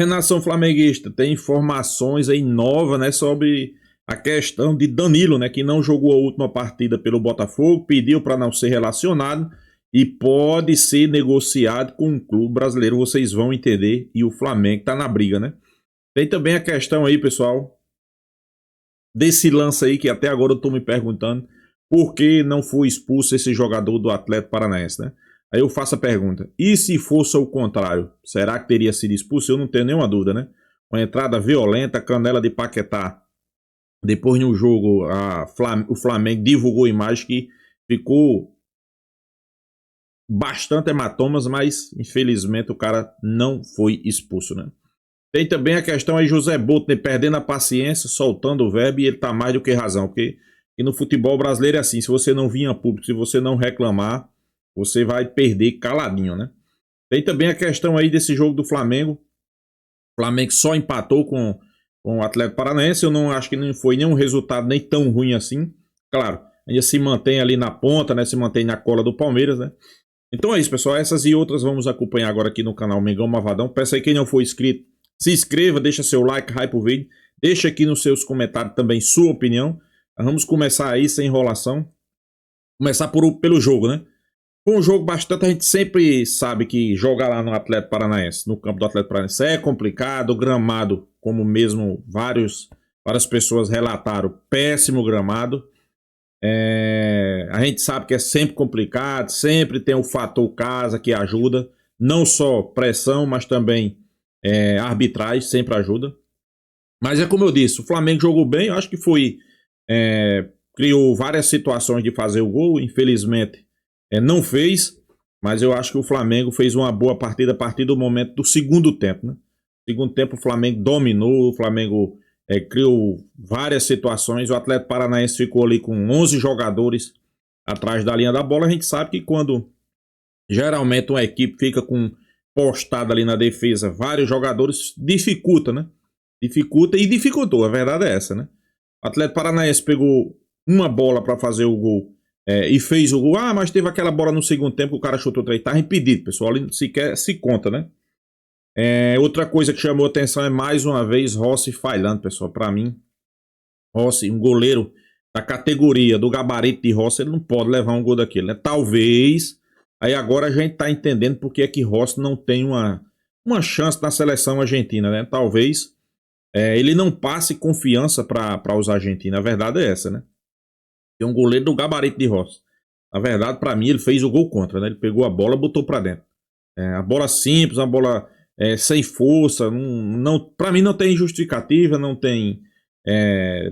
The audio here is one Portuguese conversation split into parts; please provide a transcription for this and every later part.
Nação flamenguista, tem informações aí novas, né, sobre a questão de Danilo, né, que não jogou a última partida pelo Botafogo, pediu para não ser relacionado e pode ser negociado com um clube brasileiro, vocês vão entender, e o Flamengo tá na briga, né? Tem também a questão aí, pessoal, desse lance aí que até agora eu tô me perguntando por que não foi expulso esse jogador do Atlético Paranaense, né? Aí eu faço a pergunta, e se fosse o contrário, será que teria sido expulso? Eu não tenho nenhuma dúvida, né? Uma entrada violenta, canela de Paquetá. Depois no jogo, o Flamengo divulgou imagem que ficou bastante hematomas, mas infelizmente o cara não foi expulso, né? Tem também a questão aí, José Boto, né, perdendo a paciência, soltando o verbo, e ele tá mais do que razão, porque e no futebol brasileiro é assim, se você não vir a público, se você não reclamar, você vai perder caladinho, né? Tem também a questão aí desse jogo do Flamengo. O Flamengo só empatou com o Atlético Paranaense, eu não acho que não foi nenhum resultado nem tão ruim assim. Claro, ainda se mantém ali na ponta, né? Se mantém na cola do Palmeiras, né? Então é isso, pessoal. Essas e outras vamos acompanhar agora aqui no canal Mengão Mavadão. Peço aí quem não for inscrito, se inscreva, deixa seu like, hype o vídeo. Deixa aqui nos seus comentários também sua opinião. Vamos começar aí sem enrolação. Começar pelo jogo, né? Foi um jogo bastante, a gente sempre sabe que jogar lá no Atlético Paranaense, no campo do Atlético Paranaense, é complicado. O gramado, como mesmo várias pessoas relataram, péssimo gramado. A gente sabe que é sempre complicado, sempre tem o fator casa que ajuda, não só pressão, mas também arbitragem sempre ajuda. Mas é como eu disse, o Flamengo jogou bem, eu acho que criou várias situações de fazer o gol, infelizmente não fez, mas eu acho que o Flamengo fez uma boa partida a partir do momento do segundo tempo, né? Segundo tempo o Flamengo dominou, o Flamengo criou várias situações, o Atlético Paranaense ficou ali com 11 jogadores atrás da linha da bola. A gente sabe que quando geralmente uma equipe fica com postada ali na defesa vários jogadores, dificulta, né? Dificulta e dificultou, a verdade é essa, né? O Atlético Paranaense pegou uma bola para fazer o gol e fez o gol. Mas teve aquela bola no segundo tempo que o cara chutou 3, tá impedido, pessoal, ali sequer se conta, né? Outra coisa que chamou atenção é mais uma vez Rossi falhando, pessoal. Para mim, Rossi, um goleiro da categoria, do gabarito de Rossi, ele não pode levar um gol daquele, né? Talvez, aí agora a gente tá entendendo porque é que Rossi não tem uma chance na seleção argentina, né? Talvez ele não passe confiança para os argentinos. A verdade é essa, né? Tem um goleiro do gabarito de Rossi. Na verdade, para mim, ele fez o gol contra, né? Ele pegou a bola e botou para dentro. A bola simples, a bola sem força. Para mim, não tem justificativa, não tem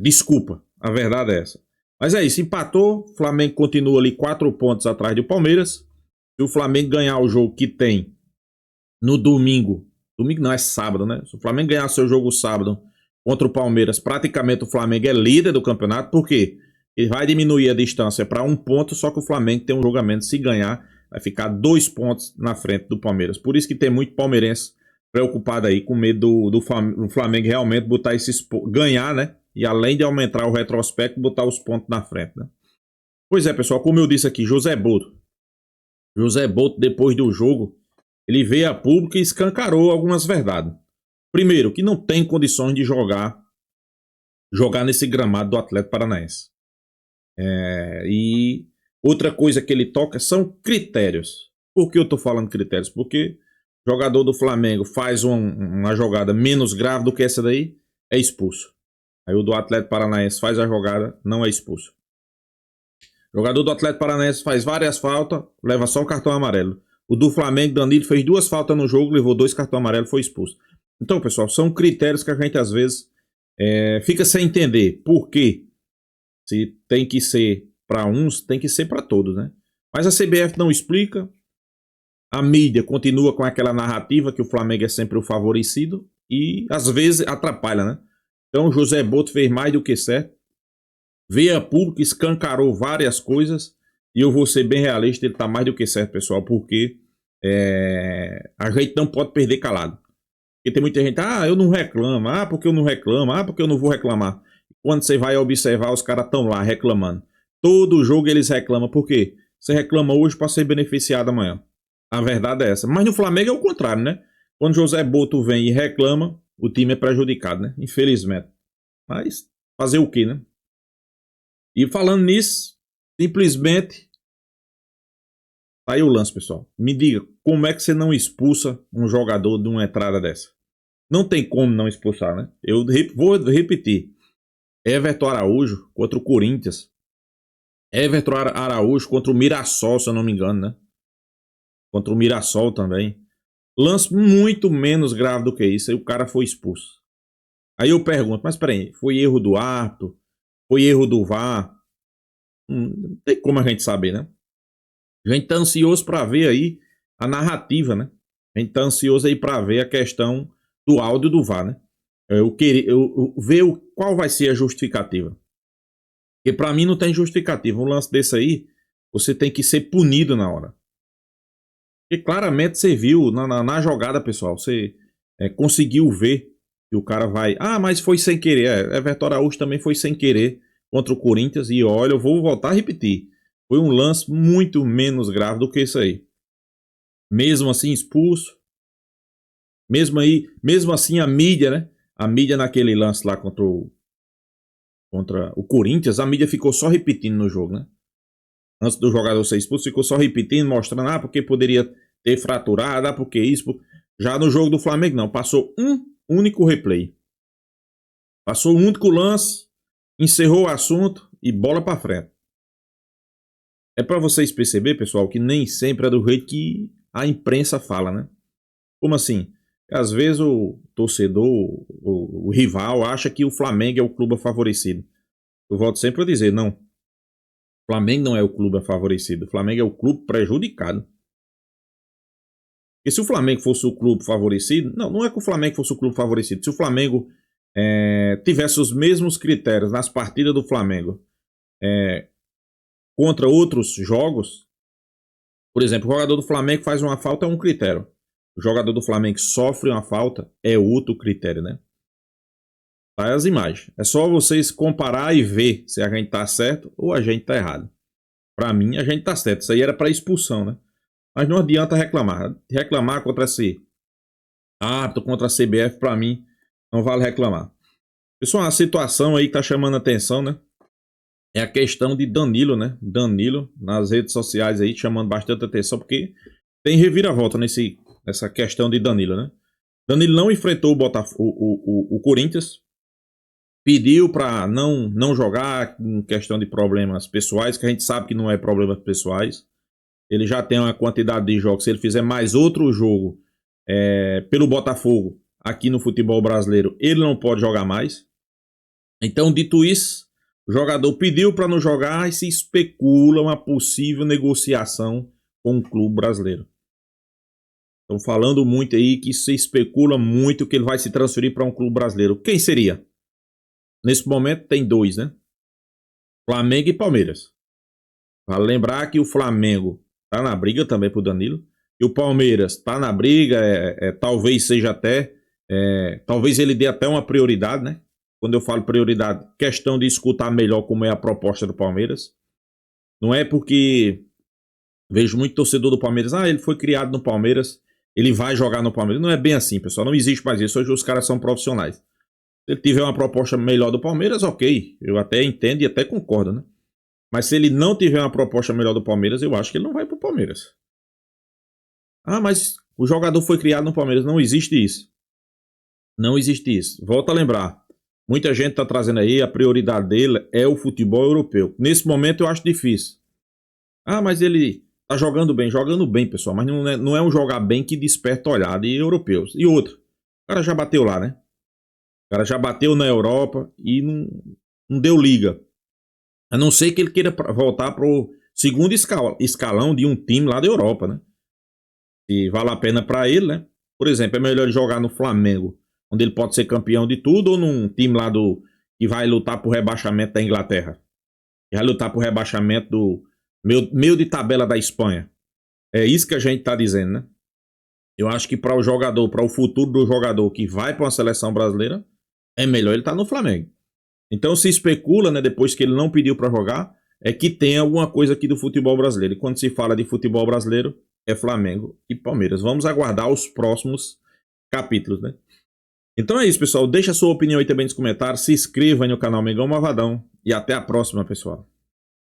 desculpa. A verdade é essa. Mas é isso, empatou. O Flamengo continua ali 4 pontos atrás do Palmeiras. Se o Flamengo ganhar o jogo que tem no domingo, domingo não, é sábado, né? Se o Flamengo ganhar seu jogo sábado contra o Palmeiras, praticamente o Flamengo é líder do campeonato. Por quê? Ele vai diminuir a distância para 1 ponto, só que o Flamengo tem um julgamento, se ganhar, vai ficar 2 pontos na frente do Palmeiras. Por isso que tem muito palmeirense preocupado aí, com medo do Flamengo realmente botar ganhar, né? E além de aumentar o retrospecto, botar os pontos na frente, né? Pois é, pessoal, como eu disse aqui, José Boto, depois do jogo, ele veio a público e escancarou algumas verdades. Primeiro, que não tem condições de jogar nesse gramado do Atlético Paranaense. E outra coisa que ele toca são critérios. Por que eu tô falando critérios? Porque o jogador do Flamengo faz uma jogada menos grave do que essa daí, é expulso. Aí o do Atlético Paranaense faz a jogada, não é expulso. O jogador do Atlético Paranaense faz várias faltas, leva só o cartão amarelo. O do Flamengo, Danilo, fez 2 faltas no jogo, levou 2 cartões amarelos, foi expulso. Então, pessoal, são critérios que a gente às vezes fica sem entender. Por quê? Se tem que ser para uns, tem que ser para todos, né? Mas a CBF não explica. A mídia continua com aquela narrativa que o Flamengo é sempre o favorecido e às vezes atrapalha, né? Então o José Boto fez mais do que certo. Veio a público, escancarou várias coisas e eu vou ser bem realista, ele tá mais do que certo, pessoal, porque a gente não pode perder calado. Porque tem muita gente, eu não reclamo, porque eu não reclamo, porque eu não vou reclamar. Quando você vai observar, os caras estão lá reclamando. Todo jogo eles reclamam. Por quê? Você reclama hoje para ser beneficiado amanhã. A verdade é essa. Mas no Flamengo é o contrário, né? Quando José Boto vem e reclama, o time é prejudicado, né? Infelizmente. Mas fazer o quê, né? E falando nisso, simplesmente tá aí o lance, pessoal. Me diga, como é que você não expulsa um jogador de uma entrada dessa? Não tem como não expulsar, né? Eu vou repetir. Everton Araújo contra o Corinthians. Everton Araújo contra o Mirassol, se eu não me engano, né? Contra o Mirassol também. Lance muito menos grave do que isso. Aí o cara foi expulso. Aí eu pergunto, mas peraí, foi erro do árbitro? Foi erro do VAR? Não tem como a gente saber, né? A gente tá ansioso para ver aí a narrativa, né? A gente tá ansioso aí para ver a questão do áudio do VAR, né? Eu ver qual vai ser a justificativa. Porque para mim não tem justificativa. Um lance desse aí, você tem que ser punido na hora. Porque claramente você viu na jogada, pessoal. Você conseguiu ver que o cara vai. Ah, mas foi sem querer. Everton Araújo também foi sem querer contra o Corinthians. E olha, eu vou voltar a repetir. Foi um lance muito menos grave do que isso aí. Mesmo assim, expulso. Mesmo assim, a mídia, né? A mídia naquele lance lá contra o Corinthians, a mídia ficou só repetindo no jogo, né? Antes do jogador ser expulso, ficou só repetindo, mostrando, porque poderia ter fraturado, porque isso. Já no jogo do Flamengo, não. Passou um único replay. Passou um único lance, encerrou o assunto e bola pra frente. É pra vocês perceber, pessoal, que nem sempre é do jeito que a imprensa fala, né? Como assim? Às vezes o torcedor, o rival, acha que o Flamengo é o clube favorecido. Eu volto sempre a dizer, não. O Flamengo não é o clube favorecido. O Flamengo é o clube prejudicado. Porque se o Flamengo fosse o clube favorecido... Não é que o Flamengo fosse o clube favorecido. Se o Flamengo tivesse os mesmos critérios nas partidas do Flamengo contra outros jogos... Por exemplo, o jogador do Flamengo faz uma falta, é um critério. O jogador do Flamengo sofre uma falta, é outro critério, né? Tá as imagens. É só vocês comparar e ver se a gente tá certo ou a gente tá errado. Pra mim, a gente tá certo. Isso aí era pra expulsão, né? Mas não adianta reclamar. Reclamar contra esse árbitro, contra a CBF, pra mim, não vale reclamar. Pessoal, a situação aí que tá chamando a atenção, né? É a questão de Danilo, né? Danilo, nas redes sociais aí, chamando bastante atenção, porque tem reviravolta nessa questão de Danilo, né? Danilo não enfrentou o Corinthians, pediu para não jogar em questão de problemas pessoais, que a gente sabe que não é problemas pessoais. Ele já tem uma quantidade de jogos. Se ele fizer mais outro jogo pelo Botafogo aqui no futebol brasileiro, ele não pode jogar mais. Então, dito isso, o jogador pediu para não jogar e se especula uma possível negociação com o clube brasileiro. Estão falando muito aí que se especula muito que ele vai se transferir para um clube brasileiro. Quem seria? Nesse momento tem dois, né? Flamengo e Palmeiras. Vale lembrar que o Flamengo tá na briga também pro Danilo. E o Palmeiras tá na briga, talvez seja até... talvez ele dê até uma prioridade, né? Quando eu falo prioridade, questão de escutar melhor como é a proposta do Palmeiras. Não é porque vejo muito torcedor do Palmeiras, ele foi criado no Palmeiras, ele vai jogar no Palmeiras. Não é bem assim, pessoal. Não existe mais isso. Hoje os caras são profissionais. Se ele tiver uma proposta melhor do Palmeiras, ok. Eu até entendo e até concordo, né? Mas se ele não tiver uma proposta melhor do Palmeiras, eu acho que ele não vai pro Palmeiras. Mas o jogador foi criado no Palmeiras. Não existe isso. Não existe isso. Volto a lembrar. Muita gente está trazendo aí, a prioridade dele é o futebol europeu. Nesse momento eu acho difícil. Mas ele tá jogando bem, pessoal. Mas não é um jogar bem que desperta olhar de europeus. E outro, o cara já bateu lá, né? O cara já bateu na Europa e não deu liga. A não ser que ele queira voltar pro segundo escalão de um time lá da Europa, né? Se vale a pena para ele, né? Por exemplo, é melhor ele jogar no Flamengo, onde ele pode ser campeão de tudo, ou num time lá que vai lutar por rebaixamento da Inglaterra? Que vai lutar por rebaixamento do meio de tabela da Espanha. É isso que a gente tá dizendo, né? Eu acho que para o jogador, para o futuro do jogador que vai para uma seleção brasileira, é melhor ele estar no Flamengo. Então se especula, né, depois que ele não pediu para jogar, é que tem alguma coisa aqui do futebol brasileiro. E quando se fala de futebol brasileiro, é Flamengo e Palmeiras. Vamos aguardar os próximos capítulos, né? Então é isso, pessoal. Deixa a sua opinião aí também nos comentários. Se inscreva aí no canal Mengão Malvadão. E até a próxima, pessoal.